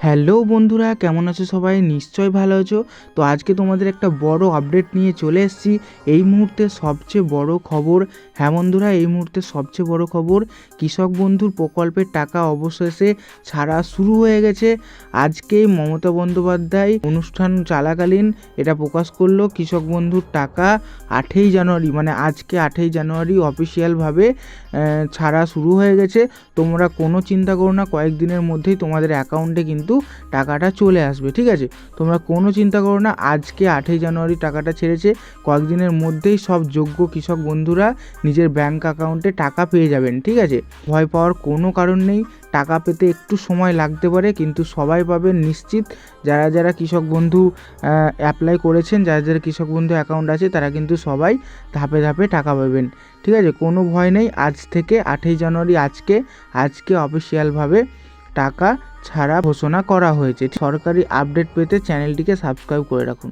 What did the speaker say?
Hello বন্ধুরা, কেমন আছো সবাই? নিশ্চয়ই ভালো আছো। তো আজকে তোমাদের একটা বড় আপডেট নিয়ে চলে এসেছি। এই মুহূর্তে সবচেয়ে বড় খবর, হ্যাঁ বন্ধুরা, এই মুহূর্তে সবচেয়ে বড় খবর, কৃষক বন্ধুর প্রকল্পের টাকা অবশেষে ছাড়া শুরু হয়ে গেছে। আজকেই মমতা বন্দ্যোপাধ্যায় অনুষ্ঠান চলাকালীন এটা প্রকাশ করলো। কৃষক বন্ধুর টাকা 8ই জানুয়ারি, মানে আজকে 8ই জানুয়ারি অফিসিয়ালভাবে ছাড়া শুরু হয়ে গেছে। তোমরা কোনো চিন্তা করো না, কয়েকদিনের মধ্যেই তোমাদের অ্যাকাউন্টে কিন্তু টাকাটা চলে আসবে, ঠিক আছে? তোমরা কোনো চিন্তা করো না, আজকে 8ই জানুয়ারি টাকাটা ছেড়েছে। কয়েকদিনের মধ্যেই সব যোগ্য কৃষক বন্ধুরা নিজের ব্যাংক অ্যাকাউন্টে টাকা পেয়ে যাবেন, ঠিক আছে? ভয় পাওয়ার কোনো কারণ নেই। টাকা পেতে একটু সময় লাগতে পারে, কিন্তু সবাই পাবেন নিশ্চিত। যারা যারা কৃষক বন্ধু অ্যাপ্লাই করেছেন, যারা যারা কৃষক বন্ধু অ্যাকাউন্ট আছে, তারা কিন্তু সবাই ধাপে ধাপে টাকা পাবেন, ঠিক আছে? কোনো ভয় নেই। আজ থেকে 8ই জানুয়ারি আজকে অফিসিয়ালভাবে টাকা ছাড়া ঘোষণা করা হয়েছে। সরকারি আপডেট পেতে চ্যানেলটিকে সাবস্ক্রাইব করে রাখুন।